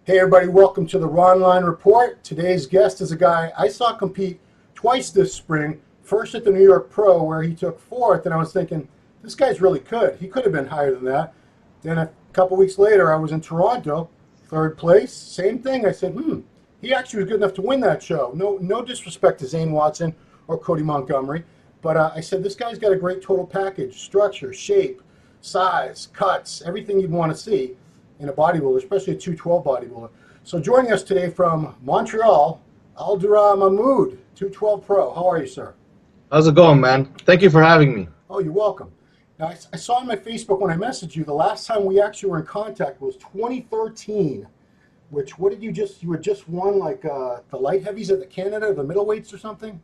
Hey everybody, welcome to the Ron Line Report. Today's guest is a guy I saw compete twice this spring. First at the New York Pro where he took fourth, and I was thinking, this guy's really good. He could have been higher than that. Then a couple weeks later, I was in Toronto, third place, same thing. I said, he actually was good enough to win that show. No disrespect to Zane Watson or Cody Montgomery, but I said, this guy's got a great total package, structure, shape, size, cuts, everything you'd want to see in a bodybuilder, especially a 212 bodybuilder. So joining us today from Montreal, Durrah Mahmoud, 212 Pro. How are you, sir? How's it going, man? Thank you for having me. Oh, you're welcome. Now, I saw on my Facebook when I messaged you, the last time we actually were in contact was 2013, which, you had just won like the light heavies at the Canada, the middleweights or something?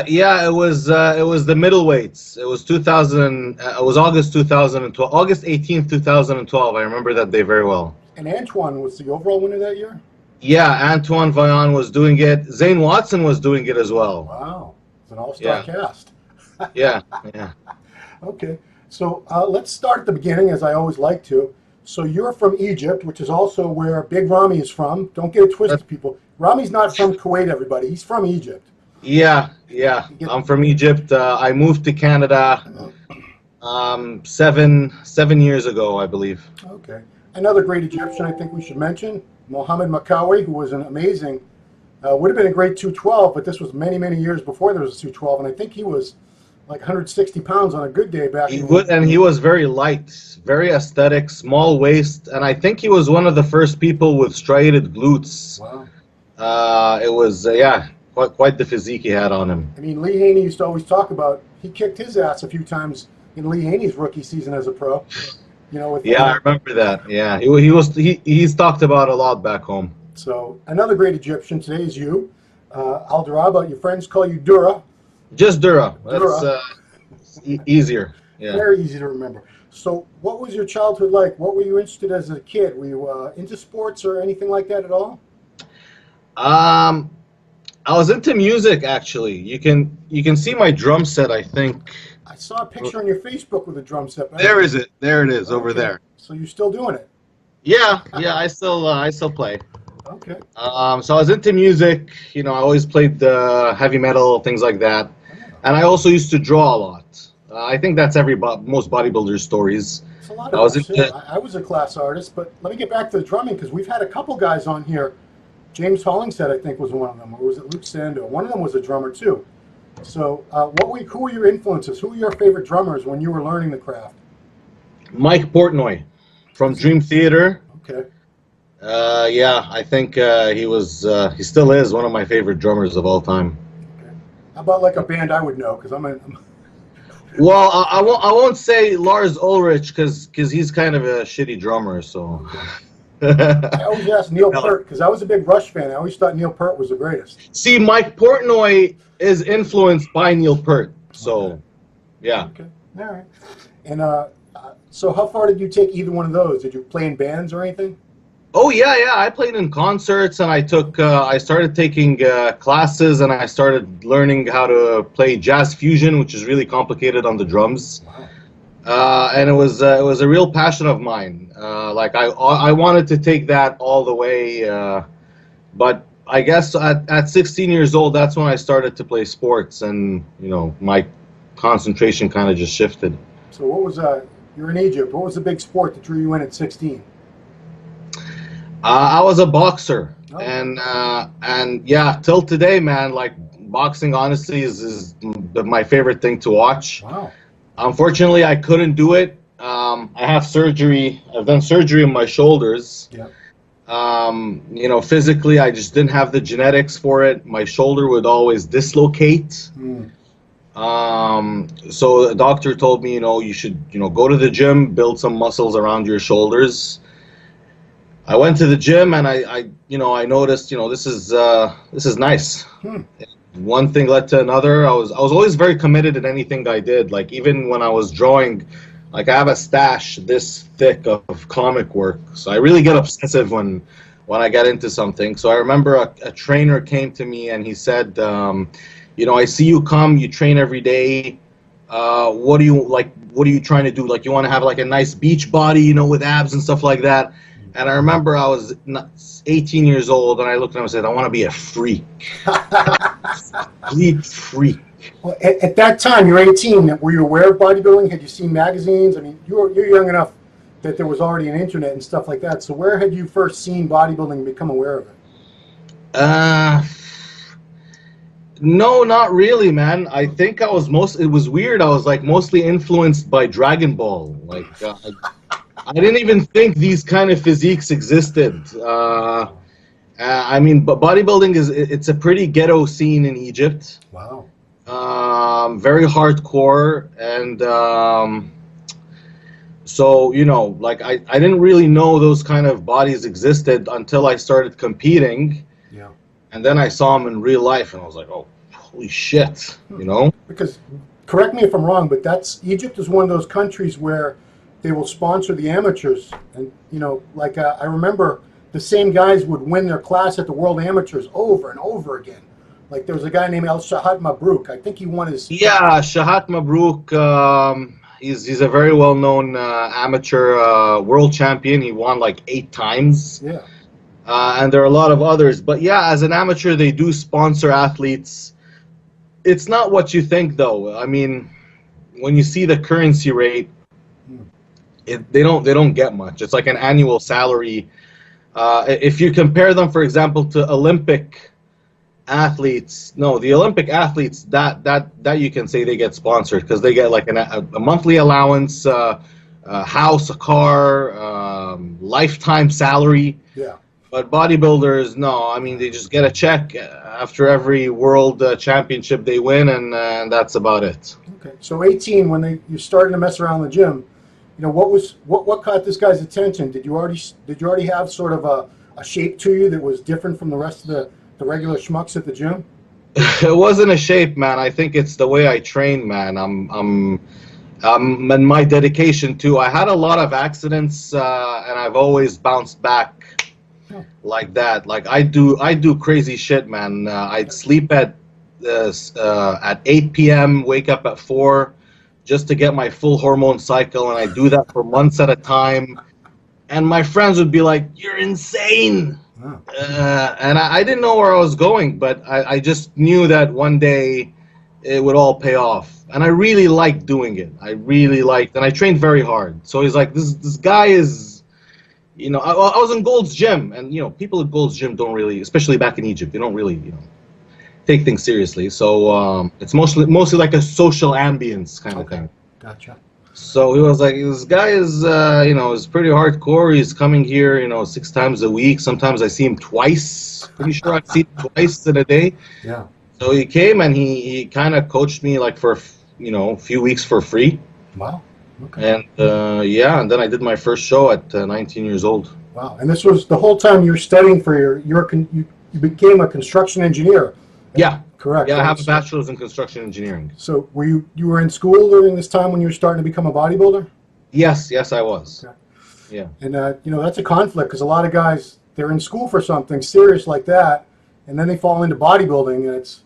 Yeah, it was the middleweights. It was it was August 2012, August 18th, 2012. I remember that day very well. And Antoine was the overall winner that year? Yeah, Antoine Vaillant was doing it. Zane Watson was doing it as well. Wow, it's an all-star cast. Yeah. Okay, so let's start at the beginning, as I always like to. So you're from Egypt, which is also where Big Ramy is from. Don't get it twisted, people. Ramy's not from Kuwait, everybody. He's from Egypt. Yeah. I'm from Egypt. I moved to Canada 7 years ago, I believe. Okay. Another great Egyptian I think we should mention, Mohamed Makawi, who was an amazing, would have been a great 212, but this was many, many years before there was a 212, and I think he was like 160 pounds on a good day back then. And he was very light, very aesthetic, small waist, and I think he was one of the first people with striated glutes. Wow. It was, quite the physique he had on him. I mean, Lee Haney used to always talk about, he kicked his ass a few times in Lee Haney's rookie season as a pro. You know, I remember that. Yeah, he's talked about a lot back home. So another great Egyptian today is you, Durrah, but your friends call you Durrah. Just Durrah. That's easier. Yeah. Very easy to remember. So what was your childhood like? What were you interested as a kid? Were you into sports or anything like that at all? I was into music, actually. You can see my drum set, I think. I saw a picture on your Facebook with a drum set. There it is, okay. Over there. So you're still doing it? Yeah, I still play. Okay. So I was into music. I always played the heavy metal, things like that. And I also used to draw a lot. I think that's most bodybuilders' stories. It's a lot of I was a class artist, but let me get back to the drumming, because we've had a couple guys on here. James Hollingshead, I think, was one of them, or was it Luke Sando? One of them was a drummer too. So, who were your influences? Who were your favorite drummers when you were learning the craft? Mike Portnoy from Dream Theater. Okay. I think he still is one of my favorite drummers of all time. Okay. How about like a band I would know? Because Well, I won't say Lars Ulrich because he's kind of a shitty drummer. So. Okay. I always asked Neil Peart, because I was a big Rush fan. I always thought Neil Peart was the greatest. See, Mike Portnoy is influenced by Neil Peart, so yeah. Okay, all right. And so how far did you take either one of those? Did you play in bands or anything? Oh yeah. I played in concerts, and I started taking classes, and I started learning how to play jazz fusion, which is really complicated on the drums. Wow. And it was a real passion of mine. I wanted to take that all the way, but I guess at 16 years old, that's when I started to play sports, and my concentration kind of just shifted. So what was you're in Egypt? What was the big sport that drew you in at 16? I was a boxer, and yeah, till today, man. Like boxing, honestly, is my favorite thing to watch. Wow. Unfortunately, I couldn't do it. I have surgery. I've done surgery on my shoulders. Yeah. Physically, I just didn't have the genetics for it. My shoulder would always dislocate. So the doctor told me, you should, go to the gym, build some muscles around your shoulders. I went to the gym, and I noticed, this is nice. One thing led to another. I was always very committed in anything I did. Like even when I was drawing, like I have a stash this thick of comic work. So I really get obsessive when I get into something. So I remember a trainer came to me and he said, I see you you train every day. What are you trying to do? Like you want to have like a nice beach body, with abs and stuff like that. And I remember I was 18 years old, and I looked at him and said, I want to be a freak. Complete freak. Well, at that time, you're 18. Were you aware of bodybuilding? Had you seen magazines? I mean, you're young enough that there was already an internet and stuff like that. So where had you first seen bodybuilding and become aware of it? No, not really, man. I think it was weird. I was like mostly influenced by Dragon Ball. Like, I didn't even think these kind of physiques existed. I mean, but bodybuilding it's a pretty ghetto scene in Egypt. Wow. Very hardcore, and so, you know, like I didn't really know those kind of bodies existed until I started competing. Yeah. And then I saw them in real life, and I was like, oh, holy shit, you know? Because, correct me if I'm wrong, but Egypt is one of those countries where they will sponsor the amateurs. And, you know, like I remember the same guys would win their class at the World Amateurs over and over again. Like there was a guy named El Shahat Mabrouk. I think he won his... Yeah, Shahat Mabrouk, he's a very well-known amateur world champion. He won like 8 times. Yeah. And there are a lot of others. But yeah, as an amateur, they do sponsor athletes. It's not what you think, though. I mean, when you see the currency rate, they don't get much. It's like an annual salary. If you compare them, for example, to Olympic athletes, the Olympic athletes that you can say they get sponsored because they get like a monthly allowance, a house, a car, lifetime salary. Yeah. But bodybuilders, no. I mean, they just get a check after every world championship they win, and that's about it. Okay. So 18, when you started to mess around in the gym, you know, what caught this guy's attention? Did you already have sort of a shape to you that was different from the rest of the regular schmucks at the gym? It wasn't a shape, man. I think it's the way I train, man. And my dedication too. I had a lot of accidents, and I've always bounced back like that. Like I do crazy shit, man. I'd sleep at 8 p.m., wake up at 4, just to get my full hormone cycle, and I do that for months at a time. And my friends would be like, "You're insane." Wow. And I didn't know where I was going, but I just knew that one day it would all pay off. And I really liked doing it. And I trained very hard. So he's like, this guy is, you know, I was in Gold's Gym, and, you know, people at Gold's Gym don't really, especially back in Egypt, they don't really, you know, take things seriously. So it's mostly like a social ambience kind of thing. Gotcha. So he was like, this guy is, you know, is pretty hardcore. He's coming here, you know, 6 times a week. Sometimes I see him twice. Pretty sure I see him twice in a day. Yeah. So he came and he kind of coached me like for, you know, a few weeks for free. Wow. Okay. And yeah, and then I did my first show at 19 years old. Wow. And this was the whole time you were studying for you became a construction engineer. Yeah. Correct. Yeah, I have a bachelor's in construction engineering. So were you were in school during this time when you were starting to become a bodybuilder? Yes, I was. Okay. Yeah. And you know, that's a conflict because a lot of guys, they're in school for something serious like that, and then they fall into bodybuilding, and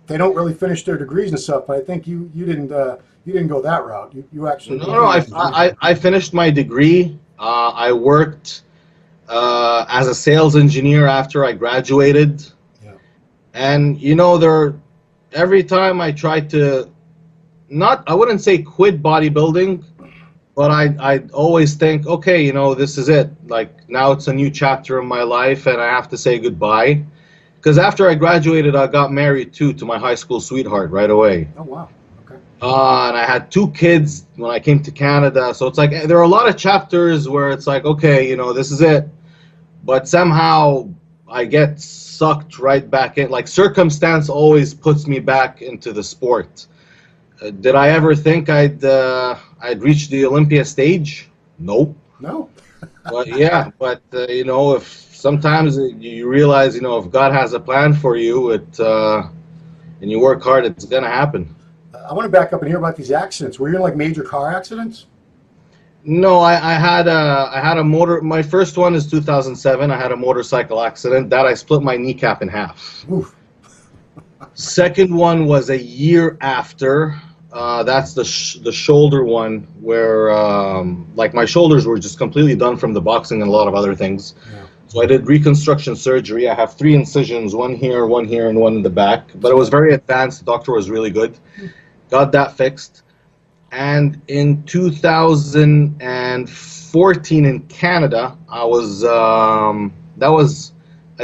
they don't really finish their degrees and stuff. But I think you didn't go that route. You actually no. I finished my degree. I worked as a sales engineer after I graduated. And, you know, every time I tried to, I wouldn't say quit bodybuilding, but I'd always think, okay, you know, this is it. Like, now it's a new chapter in my life, and I have to say goodbye. Because after I graduated, I got married, too, to my high school sweetheart right away. Oh, wow. Okay. And I had 2 kids when I came to Canada. So it's like, there are a lot of chapters where it's like, okay, you know, this is it. But somehow I get sucked right back in. Like, circumstance always puts me back into the sport. Did I ever think I'd reach the Olympia stage? Nope. No. But yeah, but you know, if sometimes you realize, you know, if God has a plan for you, and you work hard, it's gonna happen. I want to back up and hear about these accidents. Were you in like major car accidents? No, I had a motor. My first one is 2007. I had a motorcycle accident that I split my kneecap in half. Oof. Second one was a year after. That's the shoulder one where like my shoulders were just completely done from the boxing and a lot of other things. Yeah. So I did reconstruction surgery. I have 3 incisions, one here, and one in the back. But it was very advanced. The doctor was really good. Got that fixed. And in 2014 in Canada, I was I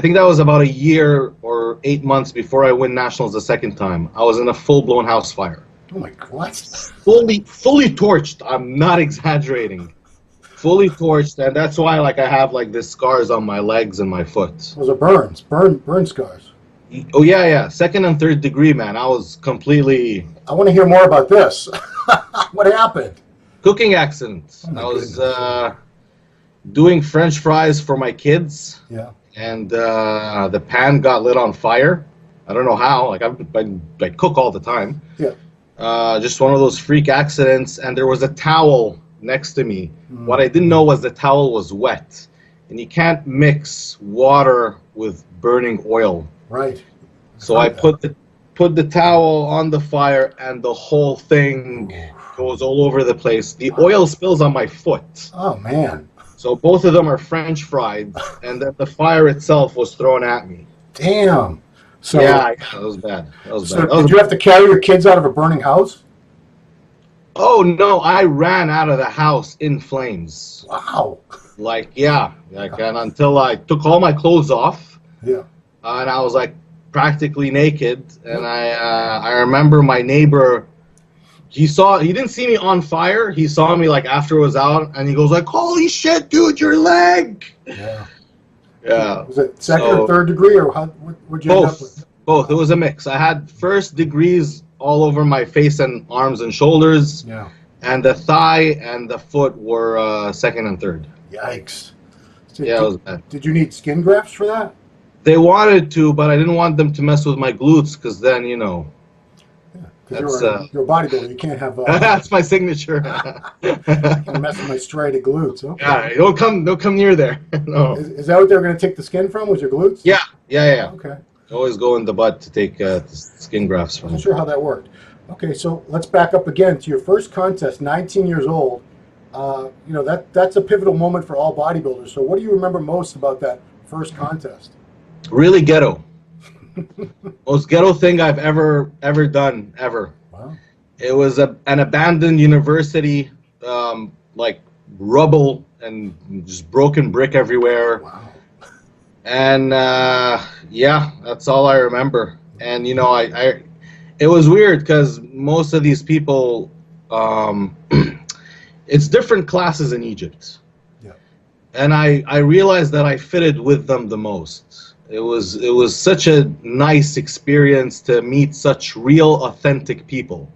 think that was about a year or 8 months before I win nationals the second time. I was in a full-blown house fire. Oh my God! Fully torched. I'm not exaggerating. Fully torched, and that's why like I have like this scars on my legs and my foot. Those are burn scars. Oh yeah. 2nd and 3rd degree, man. I was completely. I want to hear more about this. What happened? Cooking accident. I was doing French fries for my kids. Yeah. And the pan got lit on fire. I don't know how. Like I cook all the time. Yeah. Just one of those freak accidents. And there was a towel next to me. What I didn't know was the towel was wet, and you can't mix water with burning oil. Right. So I put the towel on the fire, and the whole thing goes all over the place. The oil spills on my foot. Oh man. So both of them are French fried, and then the fire itself was thrown at me. Damn. So yeah, that was bad. Did you have to carry your kids out of a burning house? Oh no, I ran out of the house in flames. Wow. And until I took all my clothes off. Yeah. And I was like practically naked, and I remember my neighbor. He didn't see me on fire. He saw me like after it was out, and he goes like, "Holy shit, dude, your leg!" Yeah. Yeah. Was it 2nd or 3rd degree, or what'd you end up with? Both. It was a mix. I had 1st degrees all over my face and arms and shoulders. Yeah. And the thigh and the foot were 2nd and 3rd. Yikes. So yeah, it was bad. Did you need skin grafts for that? They wanted to, but I didn't want them to mess with my glutes, because then, you know. Because you're a bodybuilder, you can't have. That's my signature. You can mess with my striated glutes. Okay. Yeah, don't come near there. No. Is that what they were going to take the skin from? Was your glutes? Yeah. Okay. Always go in the butt to take the skin grafts from. I'm not sure how that worked. Okay, so let's back up again to your first contest, 19 years old. That's a pivotal moment for all bodybuilders. So what do you remember most about that first contest? Really ghetto. Most ghetto thing I've ever done, ever. Wow. It was an abandoned university, like rubble and just broken brick everywhere. Wow. And that's all I remember. And it was weird because most of these people, it's different classes in Egypt. Yeah. And I realized that I fitted with them the most. It was such a nice experience to meet such real, authentic people.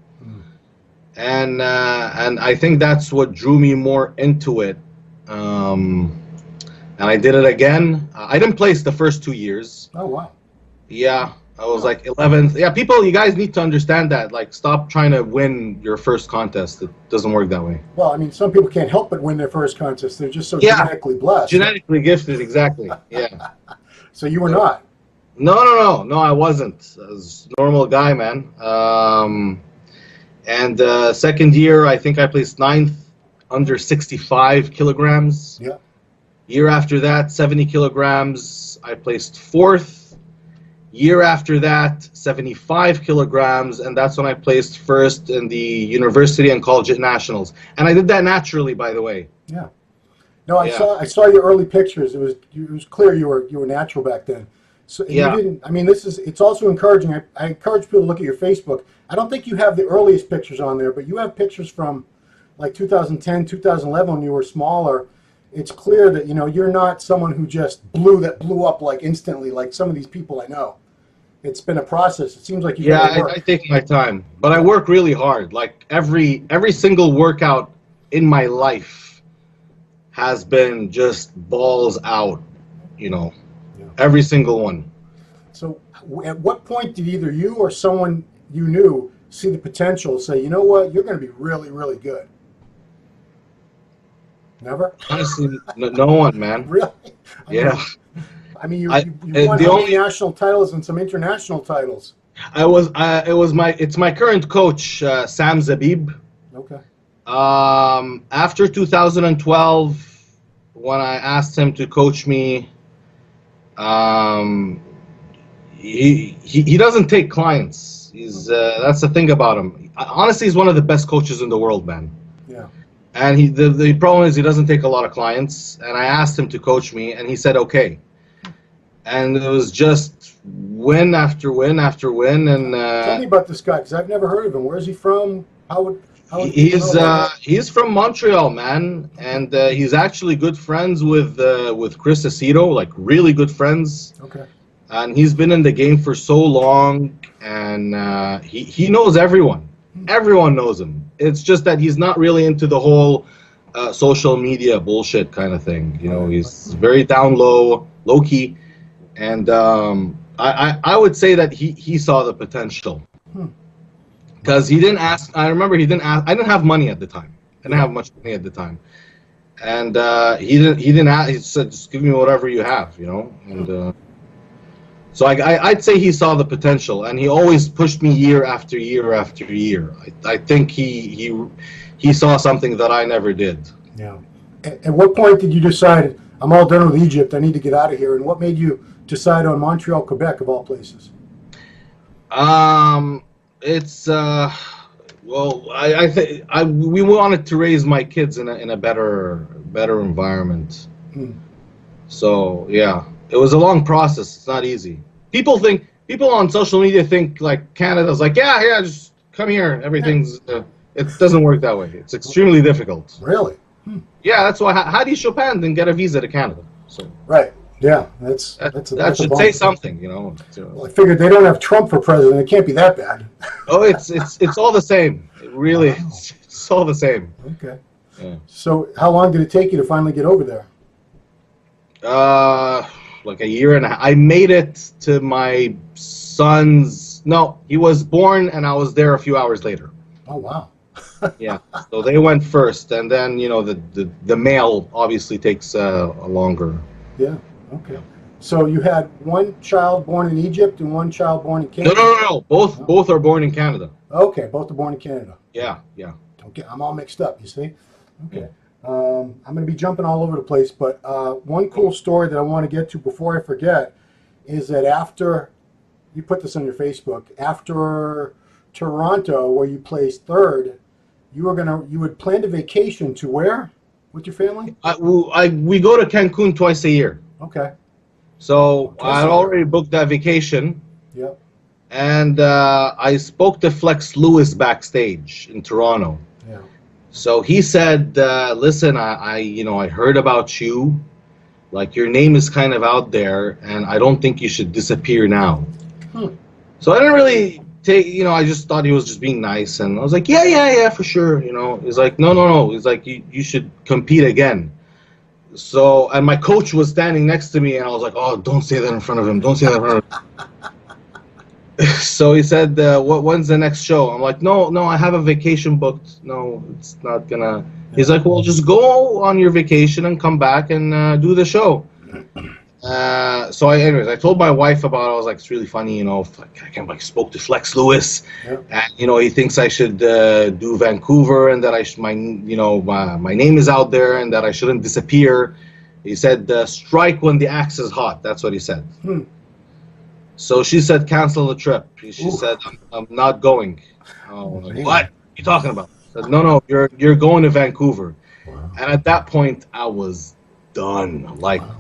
And I think that's what drew me more into it. And I did it again. I didn't place the first 2 years. Oh, wow. Yeah, I was like 11th. Yeah, you guys need to understand that. Like, stop trying to win your first contest. It doesn't work that way. Well, I mean, some people can't help but win their first contest. They're just so genetically blessed. Genetically gifted, exactly. Yeah. So you were not? No, I wasn't. I was a normal guy, man. And second year, I think I placed 9th under 65 kilograms. Yeah. Year after that, 70 kilograms, I placed 4th. Year after that, 75 kilograms, and that's when I placed 1st in the university and collegiate nationals. And I did that naturally, by the way. Yeah. No, I saw your early pictures. It was clear you were natural back then. So you didn't. I mean, it's also encouraging. I encourage people to look at your Facebook. I don't think you have the earliest pictures on there, but you have pictures from like 2010, 2011 when you were smaller. It's clear that you're not someone who just blew up like instantly, like some of these people I know. It's been a process. It seems like you. Yeah, I take my time, but I work really hard. Like every single workout in my life has been just balls out, every single one. So at what point did either you or someone you knew see the potential, say, you know what, you're going to be really, really good? Never? Honestly, no one, man. Really? Yeah. I mean, you won so many national titles and some international titles. It's my current coach, Sam Zabib. Okay. After 2012, when I asked him to coach me, he doesn't take clients. That's the thing about him. Honestly, he's one of the best coaches in the world, man. Yeah. And the problem is he doesn't take a lot of clients. And I asked him to coach me, and he said okay. And it was just win after win after win. And tell me about this guy, because I've never heard of him. Where is he from? He's from Montreal, man, and he's actually good friends with Chris Aceto, like really good friends. Okay. And he's been in the game for so long, and he knows everyone. Everyone knows him. It's just that he's not really into the whole social media bullshit kind of thing. You know, he's very down low key, and I would say that he saw the potential. Because he didn't ask. I remember he didn't ask. I didn't have money at the time. I didn't have much money at the time, and he didn't ask. He said, "Just give me whatever you have," you know. And so I'd say he saw the potential, and he always pushed me year after year after year. I think he saw something that I never did. Yeah. At what point did you decide, I'm all done with Egypt, I need to get out of here? And what made you decide on Montreal, Quebec, of all places? It's well, I think we wanted to raise my kids in a better environment. So yeah, it was a long process. It's not easy. People on social media think like Canada's like yeah, just come here. Everything's it doesn't work that way. It's extremely difficult. Really? Yeah, that's why Hadi Chopin didn't get a visa to Canada. So right. Yeah, that should say something, you know. Well, I figured they don't have Trump for president. It can't be that bad. Oh, it's all the same. It really, it's all the same. Okay. Yeah. So, how long did it take you to finally get over there? Like a year and a half. I made it to my son's. No, he was born, and I was there a few hours later. Oh wow. Yeah. So they went first, and then the mail obviously takes a longer. Yeah. Okay. So you had one child born in Egypt and one child born in Canada? No. Both are born in Canada. Okay, both are born in Canada. Yeah. Okay, I'm all mixed up, you see? Okay. I'm going to be jumping all over the place, but one cool story that I want to get to before I forget is that after, you put this on your Facebook, after Toronto, where you placed third, you had planned a vacation to where with your family? We go to Cancun twice a year. Okay. So I already booked that vacation. Yep. And I spoke to Flex Lewis backstage in Toronto. Yeah. So he said, "Listen, I heard about you. Like your name is kind of out there, and I don't think you should disappear now." So I didn't really take. I just thought he was just being nice, and I was like, "Yeah, for sure." He's like, "No." He's like, "You should compete again." So, and my coach was standing next to me, and I was like, "Oh, don't say that in front of him. Don't say that in front of him." So he said, when's the next show? I'm like, no, I have a vacation booked. No, it's not gonna. He's like, well, just go on your vacation and come back and do the show. So I told my wife about it. I was like, it's really funny, I spoke to Flex Lewis, and he thinks I should do Vancouver, and that my name is out there, and that I shouldn't disappear. He said, strike when the axe is hot. That's what he said. So she said, cancel the trip. She said, I'm not going. Like, what are you talking about? I said, no, you're going to Vancouver. Wow. And at that point, I was done. Like, wow.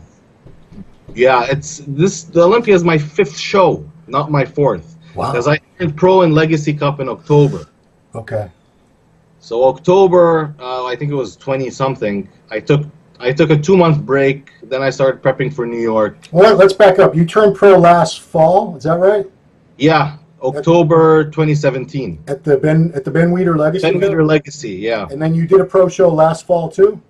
Yeah, the Olympia is my 5th show, not my 4th. Wow. Because I turned pro in Legacy Cup in October. Okay. So October, I think it was 20-something, I took a 2-month break. Then I started prepping for New York. Well, let's back up. You turned pro last fall, is that right? Yeah, October 2017. At the Ben Weider Legacy. Ben Weider Legacy, yeah. And then you did a pro show last fall too.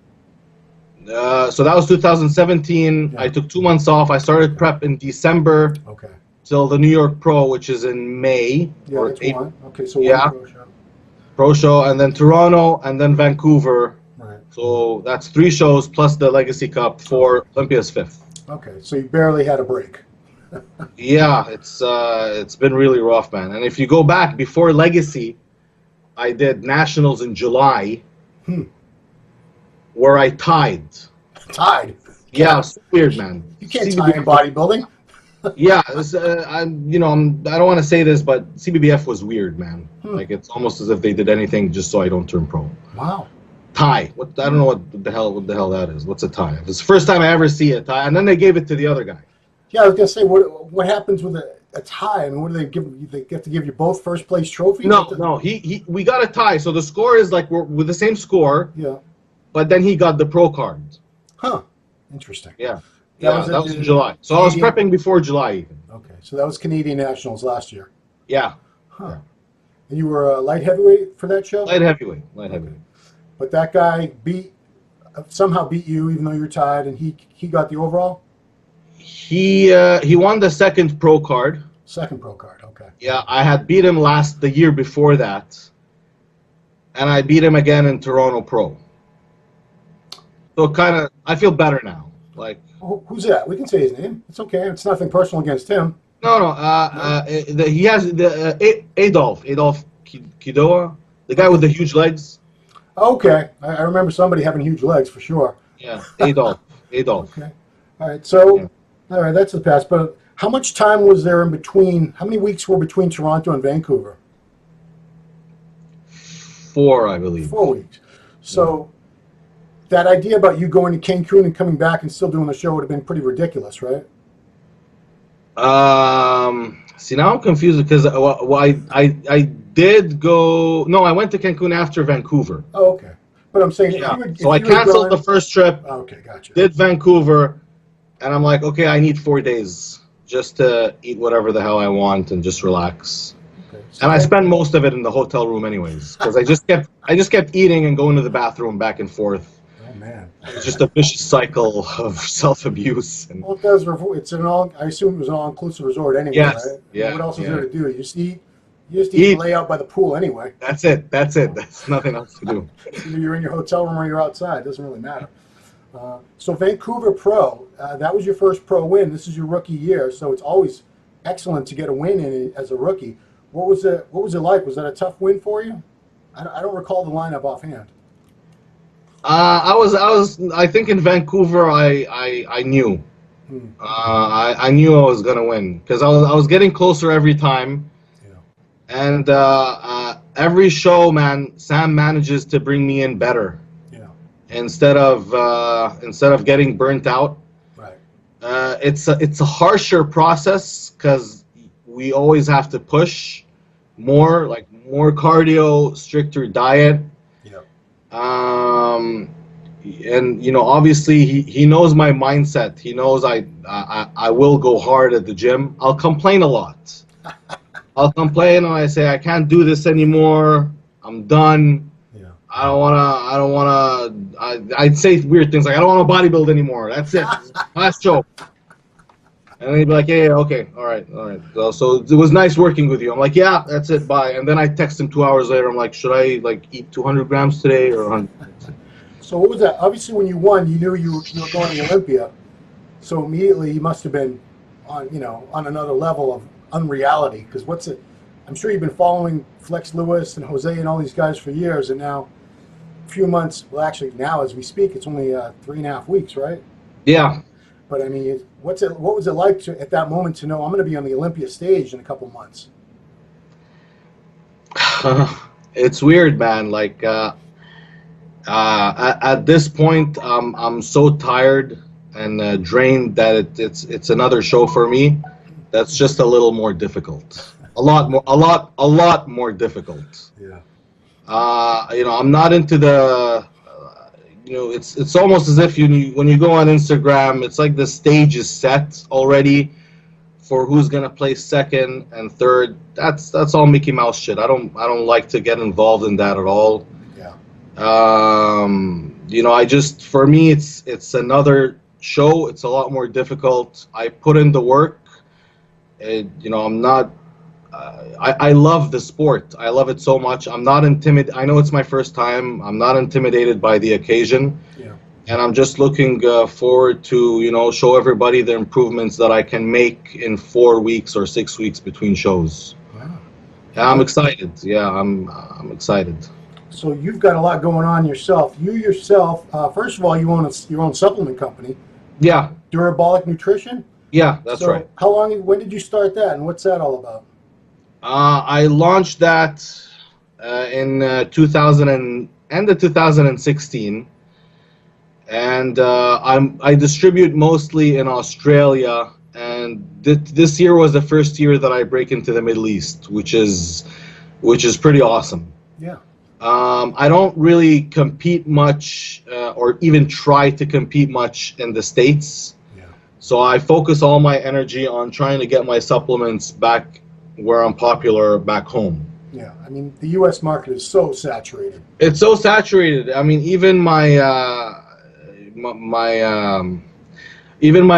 So that was 2017. Yeah. I took 2 months off. I started prep in December. Okay. Till the New York Pro, which is in May. Yeah, that's April. One. Okay, so yeah. One pro show. Pro show, and then Toronto, and then Vancouver. Right. So that's 3 shows plus the Legacy Cup for Olympia's 5th. Okay, so you barely had a break. Yeah, it's been really rough, man. And if you go back before Legacy, I did nationals in July, where I tied. Tied. Yeah, it's weird, man. You can't tie in bodybuilding. Yeah, I don't want to say this, but CBBF was weird, man. Like, it's almost as if they did anything just so I don't turn pro. Wow. Tie. I don't know what the hell that is. What's a tie? It's the first time I ever see a tie, and then they gave it to the other guy. Yeah, I was gonna say, what happens with a tie? I mean, what do they give you? They get to give you both first place trophies? No. We got a tie, so the score is like we're with the same score. Yeah. But then he got the pro card. Huh. Interesting. Yeah. That was in July. So I was prepping before July even. Okay, so that was Canadian Nationals last year. Yeah. Huh. And you were a light heavyweight for that show? Light heavyweight. But that guy somehow beat you, even though you were tied, and he got the overall? He won the second pro card. Second pro card, okay. Yeah, I had beat him the year before that. And I beat him again in Toronto Pro. So I feel better now. Like, who's that? We can say his name. It's okay. It's nothing personal against him. No. He has Adolf Kidoa, the guy with the huge legs. Okay, I remember somebody having huge legs for sure. Yeah, Adolf. Okay, all right. So, all right, that's the past. But how much time was there in between? How many weeks were between Toronto and Vancouver? 4, I believe. 4 weeks. So. That idea about you going to Cancun and coming back and still doing the show would have been pretty ridiculous, right? See, now I'm confused because I did go. No, I went to Cancun after Vancouver. Oh, okay. But I'm saying, so I canceled the first trip. Okay, gotcha. Did Vancouver, and I'm like, okay, I need 4 days just to eat whatever the hell I want and just relax. Okay, so and I spent most of it in the hotel room, anyways, because I just kept eating and going to the bathroom back and forth. Man, it's just a vicious cycle of self-abuse. Well, it does. I assume it was an all-inclusive resort anyway, yes. Right? Yeah. What else is there to do? You just eat and lay out by the pool anyway. That's it. That's nothing else to do. Either you're in your hotel room or you're outside. It doesn't really matter. So Vancouver Pro, that was your first pro win. This is your rookie year, so it's always excellent to get a win in it as a rookie. What was it like? Was that a tough win for you? I don't recall the lineup offhand. I think in Vancouver I knew. I knew I was gonna win because I was getting closer every time. Yeah. And every show, man, Sam manages to bring me in better. Yeah. Instead of getting burnt out. Right. It's a harsher process because we always have to push more cardio, stricter diet. And obviously he knows my mindset. He knows I will go hard at the gym. I'll complain a lot. I'll complain and I say I can't do this anymore. I'm done. Yeah. I'd say weird things like I don't want to bodybuild anymore. That's it. Last show. And he'd be like, yeah, okay, all right. So it was nice working with you. I'm like, yeah, that's it, bye. And then I text him 2 hours later. I'm like, should I eat 200 grams today or 100? So what was that? Obviously, when you won, you knew you were going to Olympia. So immediately, you must have been on another level of unreality. Because I'm sure you've been following Flex Lewis and Jose and all these guys for years, and now a few months. Well, actually, now as we speak, it's only 3.5 weeks, right? Yeah. But I mean, what was it like at that moment to know I'm going to be on the Olympia stage in a couple months? It's weird, man. Like at this point, I'm so tired and drained that it's another show for me. That's just a little more difficult. A lot more difficult. Yeah. I'm not into the. It's almost as if when you go on Instagram, it's like the stage is set already for who's gonna place second and third. That's all Mickey Mouse shit. I don't like to get involved in that at all. Yeah. For me, it's another show. It's a lot more difficult. I put in the work. I'm not. I love the sport. I love it so much. I'm not intimidated. I know it's my first time. I'm not intimidated by the occasion. Yeah. and I'm just looking forward to, show everybody the improvements that I can make in 4 weeks or 6 weeks between shows. Wow. I'm excited. Yeah, I'm excited. So you've got a lot going on yourself. You yourself, first of all, you own your own supplement company. Yeah. Durrah Nutrition. Yeah, that's right. When did you start that, and what's that all about? I launched that in end of 2016, and I distribute mostly in Australia. And this year was the first year that I break into the Middle East, which is pretty awesome. Yeah. I don't really compete much, or even try to compete much in the States. Yeah. So I focus all my energy on trying to get my supplements back where I'm popular back home. Yeah, I mean, the U.S. market is so saturated. It's so saturated. I mean, even my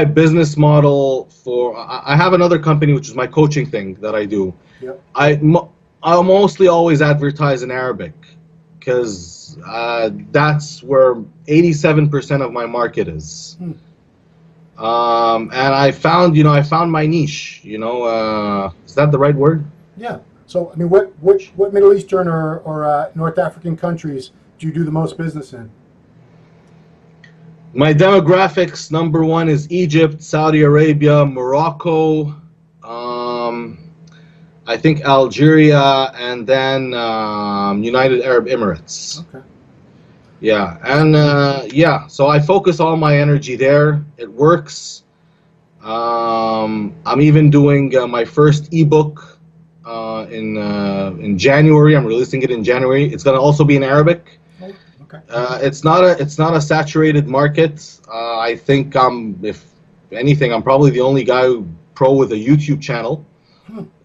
business model for, I have another company, which is my coaching thing that I do. Yep. I mostly always advertise in Arabic, because that's where 87% of my market is. And I found my niche. Is that the right word? Yeah. So I mean, what Middle Eastern or North African countries do you do the most business in? My demographics, number one is Egypt, Saudi Arabia, Morocco, I think Algeria, and then United Arab Emirates. Okay. Yeah, and so I focus all my energy there. It works. I'm even doing my first ebook in January. I'm releasing it in January. It's going to also be in Arabic. Oh, okay. It's not a saturated market. I think if anything, I'm probably the only guy pro with a YouTube channel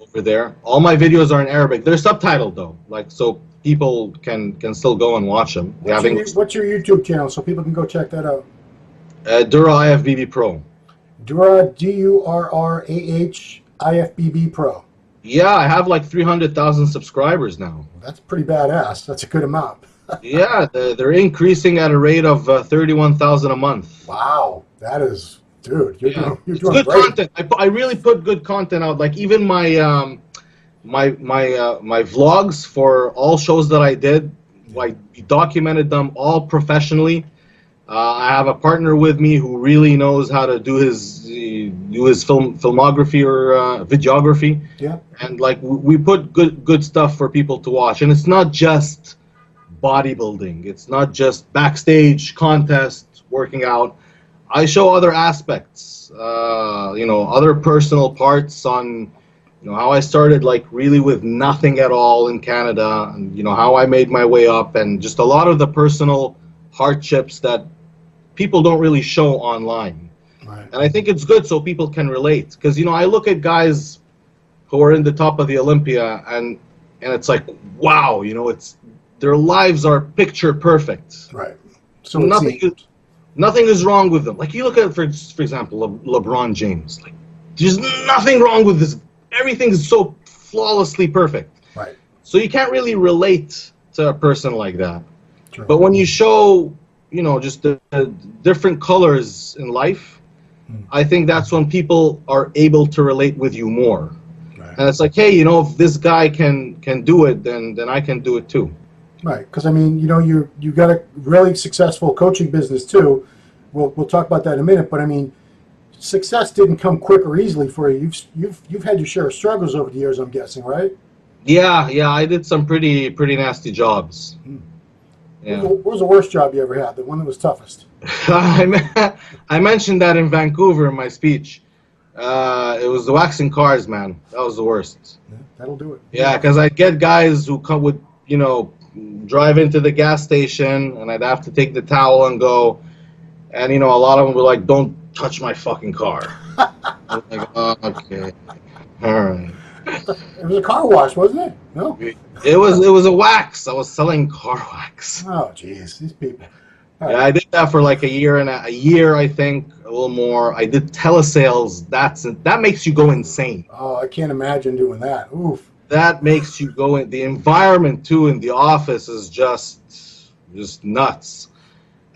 over there. All my videos are in Arabic. They're subtitled though, so people can still go and watch them. What's your YouTube channel so people can go check that out? Durrah IFBB Pro. Durrah, Durrah IFBB Pro. Yeah, I have like 300,000 subscribers now. That's pretty badass. That's a good amount. Yeah, they're increasing at a rate of 31,000 a month. Wow, that is, dude, you're doing good great. Content. I really put good content out. Like even my my vlogs for all shows that I did, I documented them all professionally. I have a partner with me who really knows how to do his filmography or videography. Yeah. And we put good stuff for people to watch, and it's not just bodybuilding. It's not just backstage contests, working out. I show other aspects, other personal parts on, how I started really with nothing at all in Canada, and how I made my way up, and just a lot of the personal hardships that people don't really show online. Right. And I think it's good so people can relate, because I look at guys who are in the top of the Olympia, and it's like, wow, their lives are picture perfect. Right. So nothing is wrong with them. Like you look at, for example, LeBron James. Like there's nothing wrong with this. Everything is so flawlessly perfect. Right. So you can't really relate to a person like that. True. But when you show, just the different colors in life, I think that's when people are able to relate with you more. Right. And it's like, hey, if this guy can do it, then I can do it too. Right, because I mean, you got a really successful coaching business too. We'll talk about that in a minute. But I mean, success didn't come quick or easily for you. You've had your share of struggles over the years, I'm guessing, right? Yeah, I did some pretty nasty jobs. Yeah. What was the worst job you ever had? The one that was toughest? I mentioned that in Vancouver in my speech. It was the waxing cars, man. That was the worst. Yeah, that'll do it. Yeah, because I'd get guys who would, drive into the gas station, and I'd have to take the towel and go. And, a lot of them were like, don't touch my fucking car. I'm like, oh, okay. All right. It was a car wash, wasn't it? No? It was a wax. I was selling car wax. Oh, jeez. These people. Right. Yeah, I did that for like a year, I think, a little more. I did telesales. That makes you go insane. Oh, I can't imagine doing that. Oof. That makes you go in. The environment too in the office is just nuts.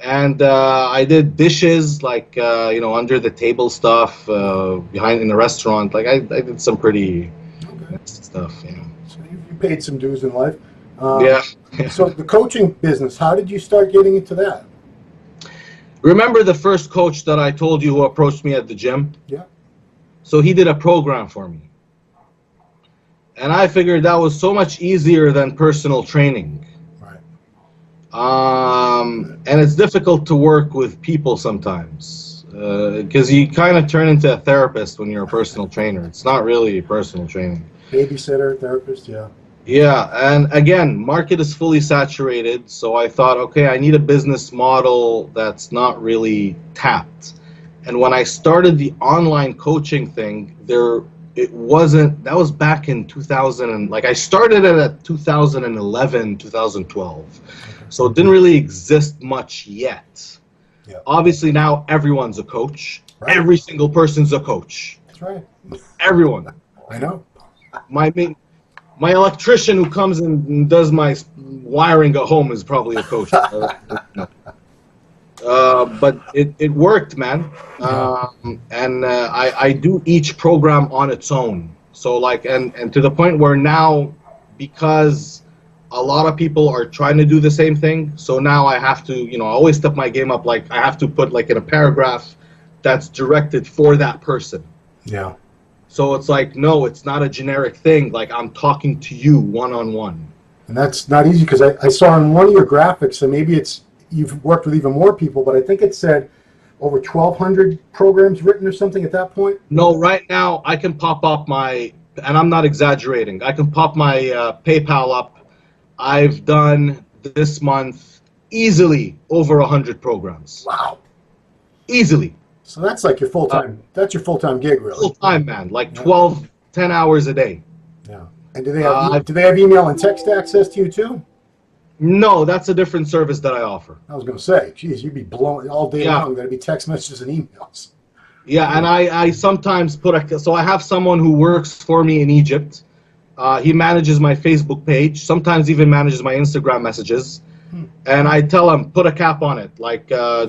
And I did dishes, like, under the table stuff, behind in the restaurant. Like, I did some pretty nasty stuff, So you paid some dues in life. Yeah. So the coaching business, how did you start getting into that? Remember the first coach that I told you who approached me at the gym? Yeah. So he did a program for me. And I figured that was so much easier than personal training. And it's difficult to work with people sometimes, because you kind of turn into a therapist when you're a personal trainer. It's not really personal training. Babysitter, therapist, yeah. Yeah, and again, market is fully saturated, so I thought, okay, I need a business model that's not really tapped. And when I started the online coaching thing, that was back in 2000, and I started it at 2011, 2012. So it didn't really exist much yet. Yeah. Obviously now everyone's a coach. Right. Every single person's a coach. That's right. Everyone. I know. My electrician who comes and does my wiring at home is probably a coach. But it worked, man. And I do each program on its own. So and to the point where now, because a lot of people are trying to do the same thing, so now I have to, I always step my game up. I have to put in a paragraph that's directed for that person. Yeah. So it's no, it's not a generic thing. I'm talking to you one-on-one. And that's not easy, because I saw in one of your graphics, and maybe you've worked with even more people, but I think it said over 1,200 programs written or something at that point? No, right now I can pop up and I'm not exaggerating, I can pop my PayPal up. I've done this month easily over 100 programs. Wow. Easily. So that's your full-time, that's your full-time gig, really. Full-time, man, 10 hours a day. Yeah. And do they have email and text access to you too? No, that's a different service that I offer. I was going to say, geez, you'd be blowing all day long. There'd be text messages and emails. Yeah, and I sometimes so I have someone who works for me in Egypt. He manages my Facebook page, sometimes even manages my Instagram messages. And I tell him, put a cap on it,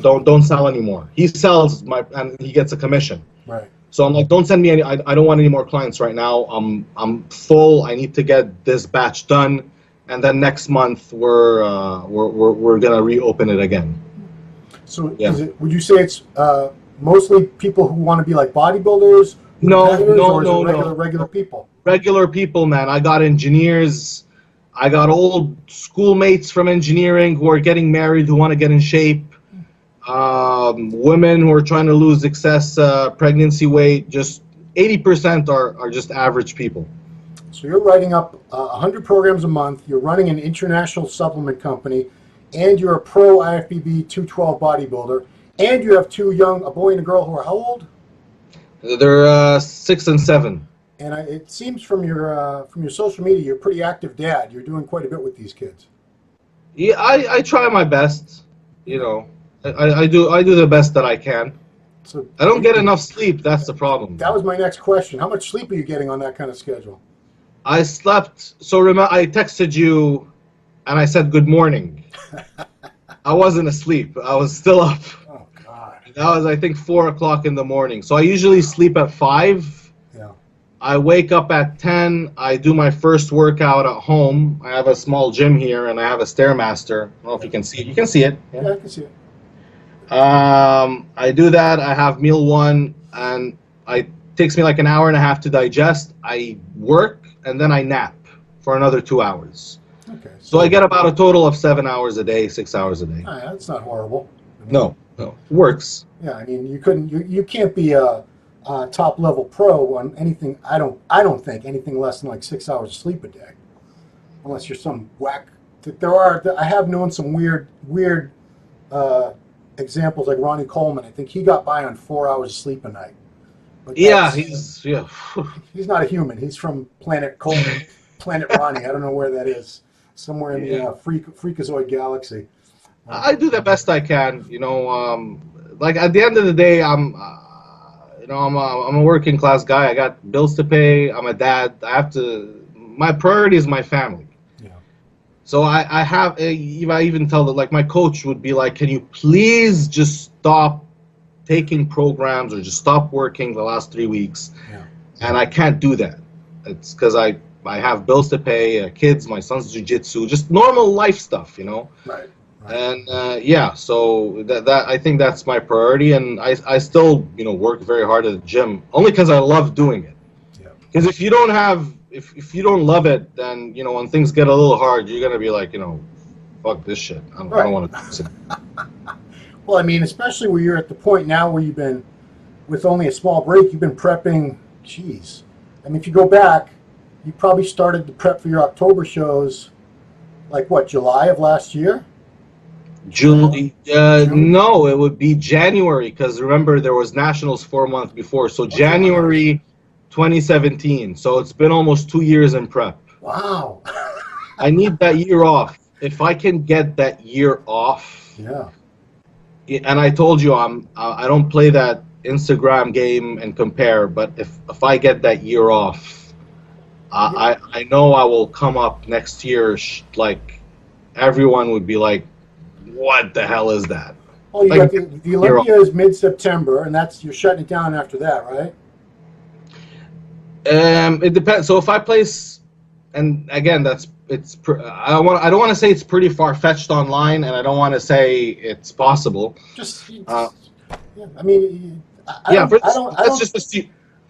don't sell anymore. He sells and he gets a commission. Right. So I'm don't send me any. I don't want any more clients right now. I'm full. I need to get this batch done. And then next month we're gonna reopen it again. So would you say it's mostly people who want to be bodybuilders? No. Regular people. Regular people, man. I got engineers. I got old schoolmates from engineering who are getting married, who want to get in shape. Women who are trying to lose excess pregnancy weight. Just 80% are just average people. So you're writing up 100 programs a month, you're running an international supplement company, and you're a pro IFBB 212 bodybuilder, and you have a boy and a girl who are how old? They're 6 and 7. And it seems from your social media, you're a pretty active dad. You're doing quite a bit with these kids. Yeah, I try my best. I do the best that I can. So I don't get enough sleep. That's the problem. That was my next question. How much sleep are you getting on that kind of schedule? I slept. So remember, I texted you, and I said good morning. I wasn't asleep. I was still up. Oh God. That was, I think, 4 o'clock in the morning. So I usually sleep at 5. Yeah. I wake up at 10. I do my first workout at home. I have a small gym here, and I have a Stairmaster. I don't know if you can see it. You can see it. Yeah, I can see it. I do that. I have meal 1, and it takes me an hour and a half to digest. I work, and then I nap for another 2 hours. Okay. So I get about a total of 7 hours a day, 6 hours a day. That's not horrible. No, it works. Yeah, I mean, you can't be a top level pro on anything. I don't think anything less than 6 hours of sleep a day, unless you're some whack. I have known some weird examples like Ronnie Coleman. I think he got by on 4 hours of sleep a night. But he's not a human. He's from Planet Coleman, Planet Ronnie. I don't know where that is. Somewhere in the Freakazoid galaxy. I do the best I can. At the end of the day, I'm a working class guy. I got bills to pay. I'm a dad. My priority is my family. So I have, I even tell that, like, my coach would be like, can you please just stop taking programs or just stop working the last 3 weeks? Yeah. And I can't do that. It's because I have bills to pay, kids, my son's jiu-jitsu, just normal life stuff, you know? Right. And yeah, so that I think that's my priority, and I still, you know, work very hard at the gym, only because I love doing it. Because if you don't have, if you don't love it, then, you know, when things get a little hard, you're gonna be like, you know, fuck this shit. I don't want to do it. Well, I mean, especially where you're at the point now where you've been, with only a small break, you've been prepping. Jeez, I mean, if you go back, you probably started the prep for your October shows, like what, July of last year? June? No, it would be January, because remember there was Nationals 4 months before, so January 2017. So it's been almost 2 years in prep. Wow. I need that year off. If I can get that year off. Yeah. And I told you I don't play that Instagram game and compare, but if I get that year off, I know I will come up next year like everyone would be like, what the hell is that? Oh, you like, got the Olympia is mid-September, and you're shutting it down after that, right? It depends. So if I place, and again, I don't want to say it's pretty far-fetched online, and I don't want to say it's possible. Yeah, I mean, I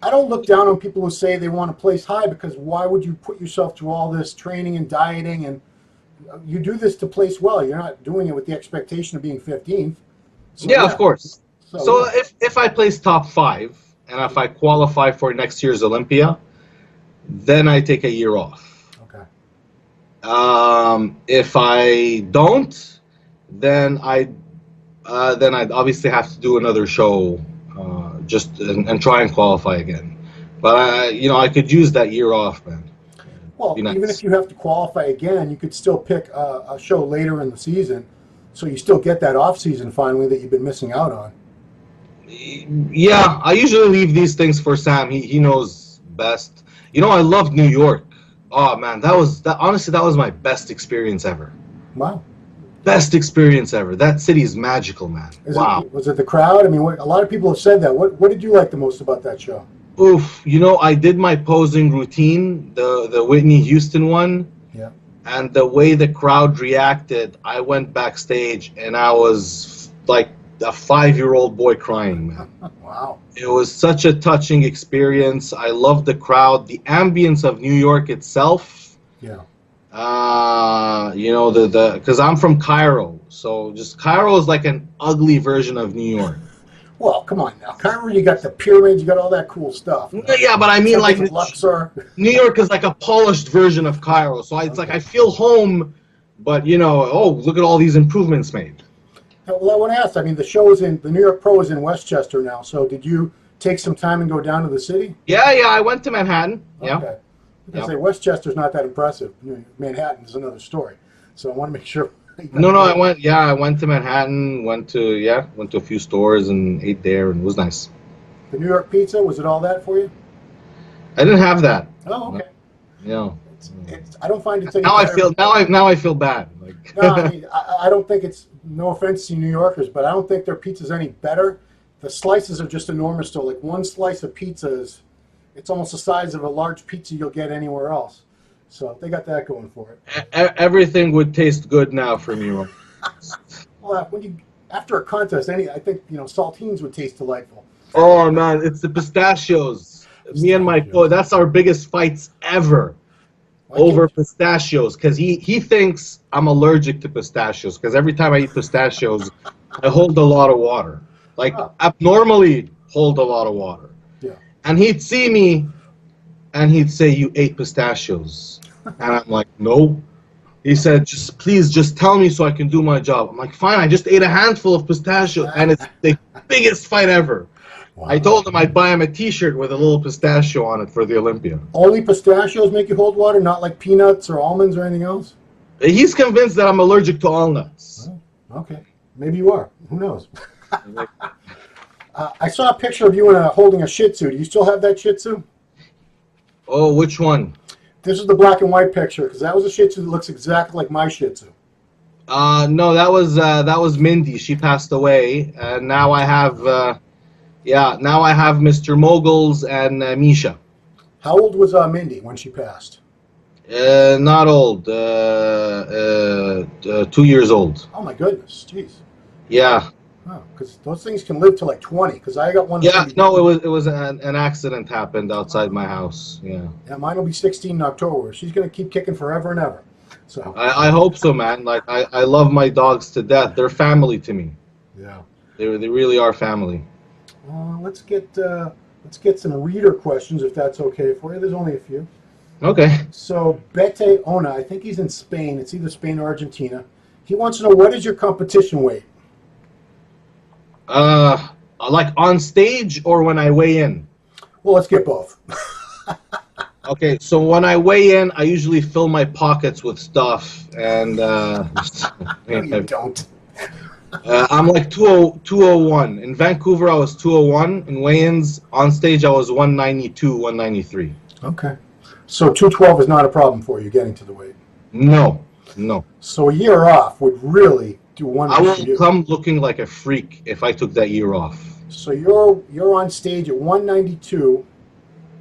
don't look down on people who say they want to place high, because why would you put yourself through all this training and dieting, and you do this to place well. You're not doing it with the expectation of being 15th. So, yeah, of course. So yeah. if I place top 5 and if I qualify for next year's Olympia, then I take a year off. Okay. If I don't, then I'd obviously have to do another show, and try and qualify again. But you know, I could use that year off, man. Well, even if you have to qualify again, you could still pick a show later in the season, so you still get that off season finally that you've been missing out on. Yeah, I usually leave these things for Sam. He knows best. You know, I loved New York. Oh man, honestly, that was my best experience ever. Wow. Best experience ever. That city is magical, man. Was it the crowd? I mean, a lot of people have said that. What did you like the most about that show? Oof, you know, I did my posing routine, the Whitney Houston one. Yeah. And the way the crowd reacted, I went backstage and I was like a 5-year-old boy crying, man. Wow. It was such a touching experience. I loved the crowd, the ambience of New York itself. Yeah. You know, because I'm from Cairo, so just Cairo is like an ugly version of New York. Well, come on now. Cairo, you got the pyramids, you got all that cool stuff. Yeah, but I mean, like, Luxor. New York is like a polished version of Cairo, so it's like I feel home, but, you know, oh, look at all these improvements made. Well, I want to ask, I mean, the New York Pro is in Westchester now, so did you take some time and go down to the city? Yeah, I went to Manhattan. Yeah. Okay. I was say Westchester's not that impressive. Manhattan is another story, so I want to make sure. No, I went to Manhattan, went to a few stores and ate there, and it was nice. The New York pizza, was it all that for you? I didn't have that. Oh, okay. Yeah. I don't find it. Now I feel bad. Like. No, I mean, I don't think it's, no offense to New Yorkers, but I don't think their pizza's any better. The slices are just enormous, though. Like one slice of pizza it's almost the size of a large pizza you'll get anywhere else. So they got that going for it. Everything would taste good now for me. Well, after a contest, I think saltines would taste delightful. Oh man, it's the pistachios. Me and my boy, that's our biggest fights ever. Over pistachios, because he thinks I'm allergic to pistachios, because every time I eat pistachios, I hold a lot of water. Like, abnormally hold a lot of water. Yeah. And he'd see me, and he'd say, "You ate pistachios." And I'm like, "No." He said, please tell me so I can do my job. I'm like, fine, I just ate a handful of pistachios, and it's the biggest fight ever. Wow. I told him I'd buy him a T-shirt with a little pistachio on it for the Olympia. Only pistachios make you hold water, not like peanuts or almonds or anything else? He's convinced that I'm allergic to all nuts. Oh, okay. Maybe you are. Who knows? I saw a picture of you holding a Shih Tzu. Do you still have that Shih Tzu? Oh, which one? this is the black and white picture, because that was a Shih Tzu that looks exactly like my Shih Tzu. No, that was Mindy. She passed away, and now I have now I have Mr. Moguls and Misha. How old was Mindy when she passed? Not old. 2 years old. Oh my goodness, jeez. Yeah. Oh, because those things can live to like 20. Because I got one. Yeah. No, it was an accident happened outside my house. Yeah. Yeah, mine will be 16 in October. She's gonna keep kicking forever and ever. So. I hope so, man. Like I love my dogs to death. They're family to me. Yeah. They really are family. Let's get some reader questions if that's okay for you. There's only a few. Okay. So Bete Ona, I think he's in Spain. It's either Spain or Argentina. He wants to know, what is your competition weight? Like on stage or when I weigh in? Well, let's get both. Okay, so when I weigh in, I usually fill my pockets with stuff, and No, you don't. I'm like 201. In Vancouver, I was 201. In weigh-ins, on stage, I was 192, 193. Okay. So 212 is not a problem for you getting to the weight? No. So a year off would really do wonders I for you. will come looking like a freak if I took that year off. So you're on stage at 192.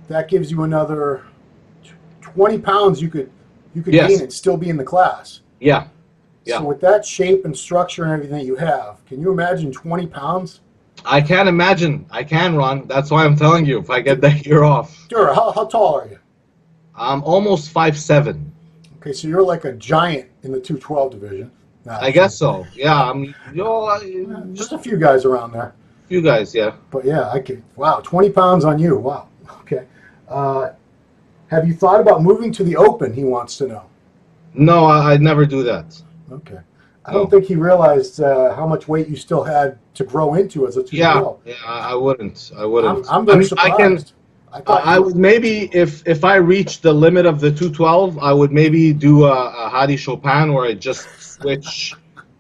That gives you another 20 pounds you could Yes. gain and still be in the class. Yeah. So with that shape and structure and everything that you have, can you imagine 20 pounds? I can imagine. I can, Ron. That's why I'm telling you, if I get that year off. Durrah, how tall are you? I'm almost 5'7". Okay, so you're like a giant in the 212 division. Nah, I guess so. Yeah, I'm just a few guys around there. few guys, yeah. But yeah, wow, 20 pounds on you. Wow. Okay. Have you thought about moving to the open, he wants to know. No, I'd never do that. Okay. I don't think he realized how much weight you still had to grow into as a 212. Yeah, I wouldn't. I'm very surprised. I would maybe, if I reach the limit of the 212, I would maybe do a Hadi Chopin where I just switch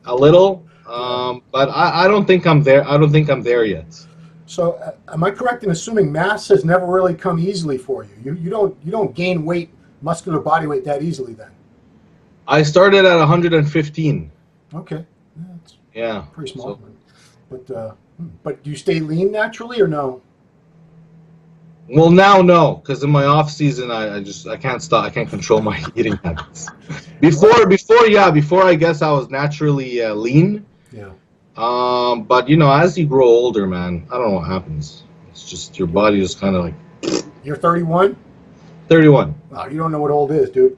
a little. But I don't think I'm there. I don't think I'm there yet. So, am I correct in assuming mass has never really come easily for you? You don't gain weight, muscular body weight that easily then? I started at 115. Okay. That's Yeah. pretty small. So, But do you stay lean naturally or no? well, now no, because in my off season I can't stop. I can't control my eating habits. Before I guess I was naturally lean. Yeah. But as you grow older, man, I don't know what happens. It's just your body is kind of like. You're 31? 31. Wow, you don't know what old is, dude.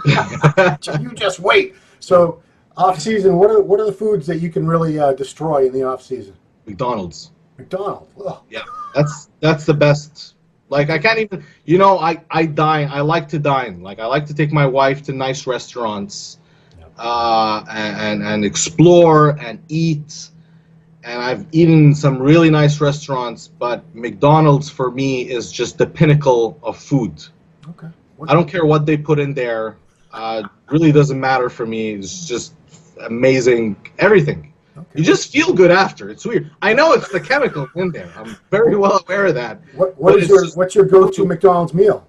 You just wait. So, off season, what are the foods that you can really destroy in the off season? McDonald's. McDonald's. Ugh. Yeah, that's the best. Like I can't even. I dine. I like to dine. Like I like to take my wife to nice restaurants, and explore and eat. And I've eaten some really nice restaurants, but McDonald's for me is just the pinnacle of food. Okay. I don't care what they put in there. Really doesn't matter for me. It's just amazing. Everything. Okay. You just feel good after. It's weird. I know it's the chemical in there. I'm very well aware of that. What's your go-to McDonald's meal?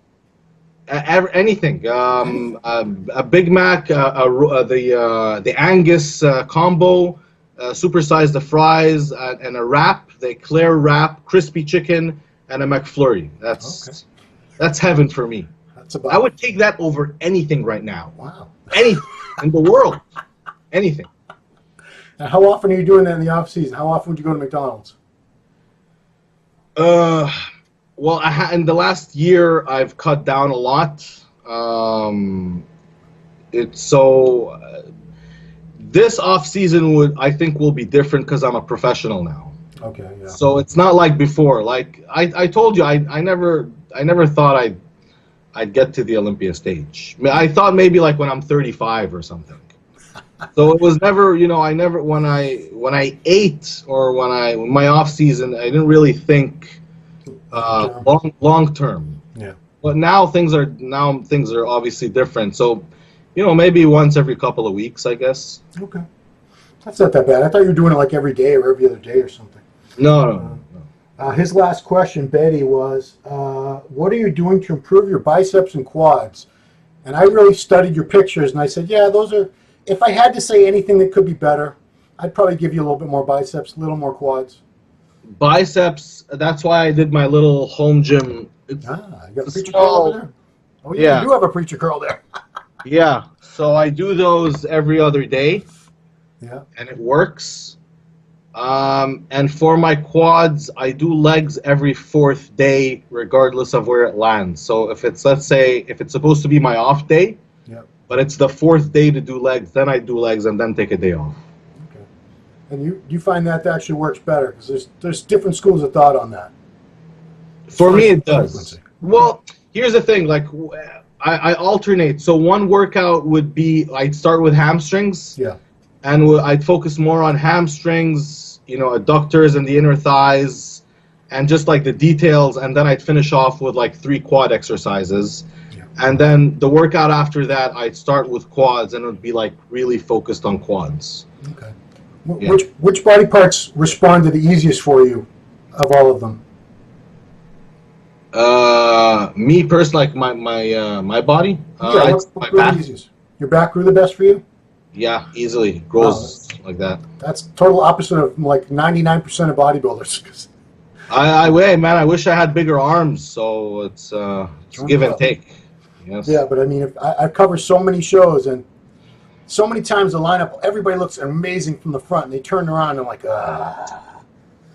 Anything. A Big Mac, the Angus combo, supersize the fries, and a wrap, the Eclair wrap, crispy chicken, and a McFlurry. That's heaven for me. I would take that over anything right now. Wow. Anything in the world. Anything. And how often are you doing that in the off season? How often would you go to McDonald's? Well, in the last year, I've cut down a lot. This off season I think will be different because I'm a professional now. Okay. Yeah. So it's not like before. Like I told you, I never thought I'd get to the Olympia stage. I mean, I thought maybe like when I'm 35 or something. So it was never, I never when I ate or when my off season, I didn't really think long term. Yeah. But now things are obviously different. So, maybe once every couple of weeks, I guess. Okay. That's not that bad. I thought you were doing it like every day or every other day or something. No. His last question, Betty, was, what are you doing to improve your biceps and quads? And I really studied your pictures, and I said, yeah, those are, if I had to say anything that could be better, I'd probably give you a little bit more biceps, a little more quads. Biceps, that's why I did my little home gym. You got a preacher curl over there? Oh, yeah, you do have a preacher curl there. Yeah, so I do those every other day. Yeah. And it works. And for my quads, I do legs every 4th day, regardless of where it lands. So if it's, let's say, if it's supposed to be my off day, but it's the 4th day to do legs, then I do legs and then take a day off. Okay. And you find that actually works better, because there's different schools of thought on that. For me, it does. Well, here's the thing, like, I alternate. So one workout would be, I'd start with hamstrings. Yeah. And I'd focus more on hamstrings, you know, adductors and the inner thighs, and just like the details. And then I'd finish off with like 3 quad exercises. Yeah. And then the workout after that, I'd start with quads, and it would be like really focused on quads. Okay. Yeah. Which body parts responded the easiest for you of all of them? Me personally, like my body. My back. Easiest. Your back grew the best for you? Yeah, easily grows like that. That's total opposite of like 99% of bodybuilders. I wish I had bigger arms. So it's give and take. Yes. Yeah, but I mean, I've covered so many shows, and so many times the lineup, everybody looks amazing from the front, and they turn around and like,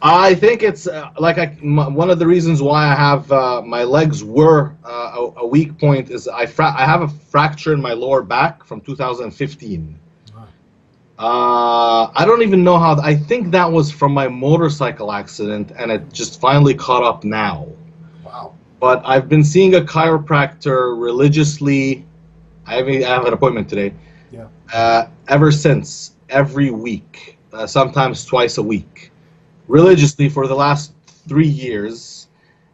I think it's one of the reasons why I have my legs were a weak point is I have a fracture in my lower back from 2015. I don't even know how. I think that was from my motorcycle accident, and it just finally caught up now. Wow. But I've been seeing a chiropractor religiously. I have an appointment today. Yeah. Ever since, every week, sometimes twice a week, religiously for the last 3 years,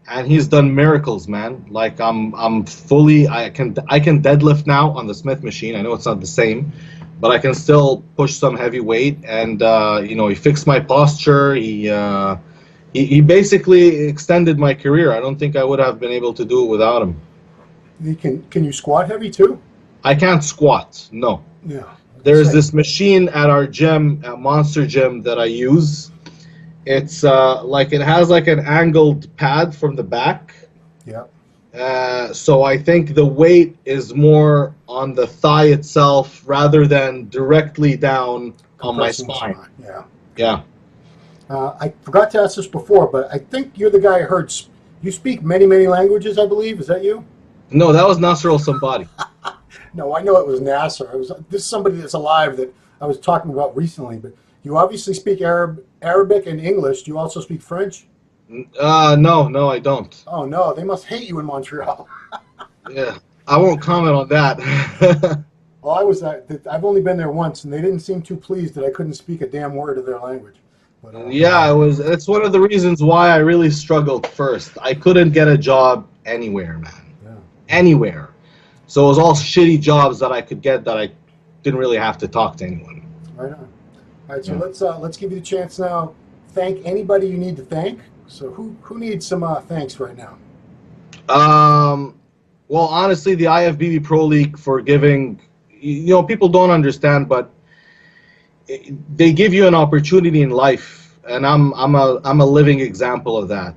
and he's done miracles, man. Like I'm fully. I can deadlift now on the Smith machine. I know it's not the same, but I can still push some heavy weight, and you know, he fixed my posture. He basically extended my career. I don't think I would have been able to do it without him. Can you squat heavy too? I can't squat. No. Yeah. There's this machine at our gym, at Monster Gym, that I use. It's like it has like an angled pad from the back. Yeah. So I think the weight is more on the thigh itself rather than directly down on my spine. Yeah. Yeah. I forgot to ask this before, but I think you're the guy I heard. You speak many, many languages, I believe. Is that you? No, that was Nasser somebody. No, I know it was Nasser. This is somebody that's alive that I was talking about recently. But you obviously speak Arabic and English. Do you also speak French? No, I don't. Oh no, they must hate you in Montreal. Yeah, I won't comment on that. Well, I've only been there once, and they didn't seem too pleased that I couldn't speak a damn word of their language. But, yeah, it's one of the reasons why I really struggled first. I couldn't get a job anywhere, man. Yeah. Anywhere. So it was all shitty jobs that I could get that I didn't really have to talk to anyone. Right on. All right, so let's give you the chance now. Thank anybody you need to thank. So who needs some thanks right now? Well, honestly, the IFBB Pro League for giving. You know, people don't understand, but they give you an opportunity in life, and I'm a living example of that.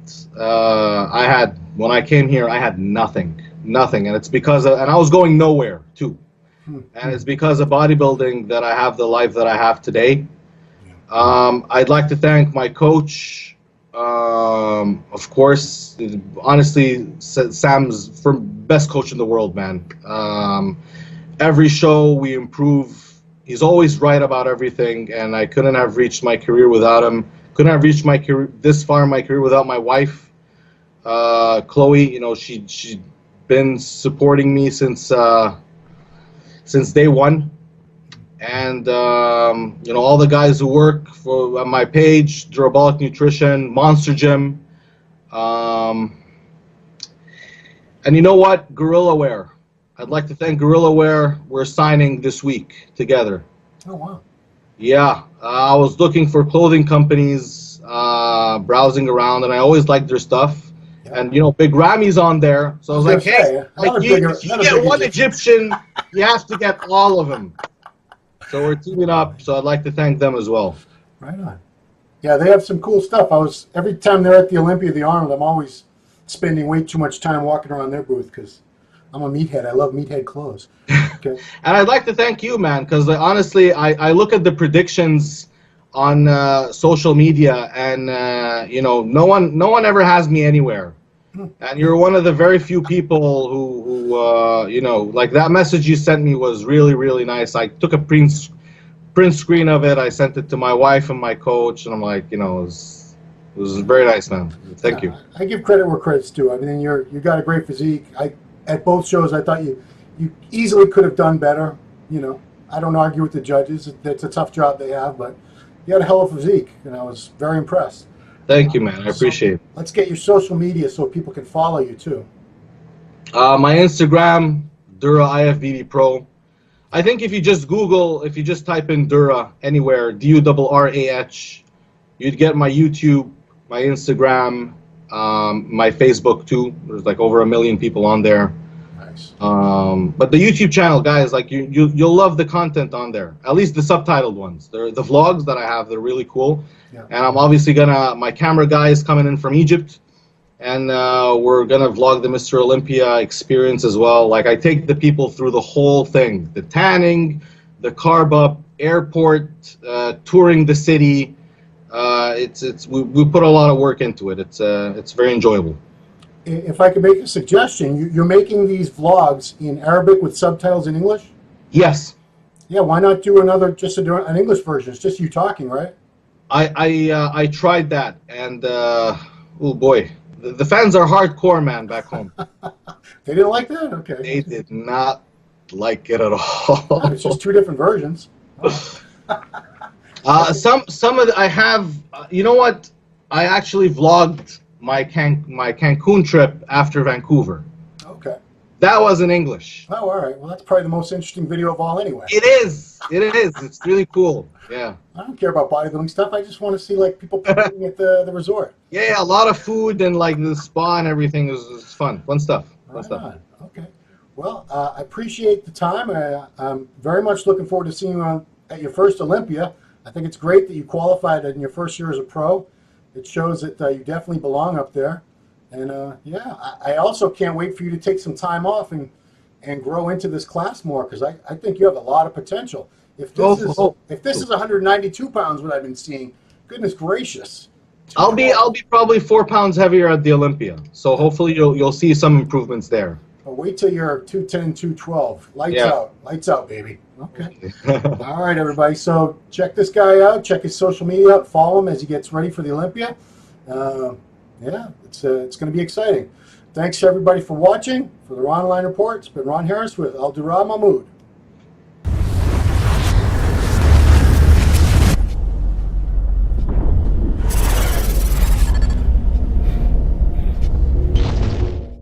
When I came here, I had nothing, and it's because and I was going nowhere too, and it's because of bodybuilding that I have the life that I have today. I'd like to thank my coach, of course. Honestly, Sam's best coach in the world, man. Every show we improve. He's always right about everything, and I couldn't have reached my career without him. Couldn't have reached my career this far in my career without my wife, Chloe. You know, she's been supporting me since day one, and you know, all the guys who work for on my page, Durrah Nutrition, Monster Gym, and you know what, Gorilla Wear. I'd like to thank Gorilla Wear. We're signing this week together. Oh, wow. Yeah. I was looking for clothing companies, browsing around, and I always liked their stuff. And you know, Big Rami's on there, so I was like, hey, like if you get one Egyptian, you have to get all of them. So we're teaming up. So I'd like to thank them as well. Right on. Yeah, they have some cool stuff. Every time they're at the Olympia, the Arnold, I'm always spending way too much time walking around their booth because I'm a meathead. I love meathead clothes. Okay. And I'd like to thank you, man, because honestly, I look at the predictions on social media, and you know, no one ever has me anywhere. And you're one of the very few people who you know, like that message you sent me was really, really nice. I took a print screen of it. I sent it to my wife and my coach, and I'm like, you know, it was very nice, man. Thank you. I give credit where credit's due. I mean, you got a great physique. At both shows, I thought you easily could have done better. You know, I don't argue with the judges. It's a tough job they have, but you had a hell of a physique, and I was very impressed. Thank you, man. I appreciate it. Let's get your social media so people can follow you too. My Instagram, Durrah IFBB Pro. I think if you just type in Durrah anywhere, DURRAH, you'd get my YouTube, my Instagram, my Facebook too. There's like over 1 million people on there. Nice. But the YouTube channel, guys, like you'll love the content on there. At least the subtitled ones. The vlogs that I have, they're really cool. Yeah. And I'm obviously my camera guy is coming in from Egypt, and we're gonna vlog the Mr. Olympia experience as well. Like I take the people through the whole thing: the tanning, the carb up, airport, touring the city. We put a lot of work into it. It's very enjoyable. If I could make a suggestion, you're making these vlogs in Arabic with subtitles in English? Yes. Yeah, why not do an English version? It's just you talking, right? I tried that, and oh boy, the fans are hardcore, man, back home. They didn't like that? Okay. They did not like it at all. It's just two different versions. Some of the, I have, you know what? I actually vlogged my Cancun trip after Vancouver. Okay. That was in English. Oh, all right. Well, that's probably the most interesting video of all anyway. It is. It's really cool. Yeah. I don't care about bodybuilding stuff. I just want to see like people partying at the resort. Yeah, a lot of food and like the spa and everything is fun. Fun stuff. Fun stuff. Okay. Well, I appreciate the time. I'm very much looking forward to seeing you at your first Olympia. I think it's great that you qualified in your first year as a pro. It shows that you definitely belong up there. And yeah, I also can't wait for you to take some time off and grow into this class more, because I think you have a lot of potential. If this is 192 pounds, what I've been seeing, goodness gracious. I'll be probably 4 pounds heavier at the Olympia. So hopefully you'll see some improvements there. Well, wait till you're 210, 212. Lights out, baby. Okay. All right, everybody. So check this guy out. Check his social media out. Follow him as he gets ready for the Olympia. Yeah, it's going to be exciting. Thanks everybody for watching. For the Ron Line Report, it's been Ron Harris with Al Durrah Mahmoud.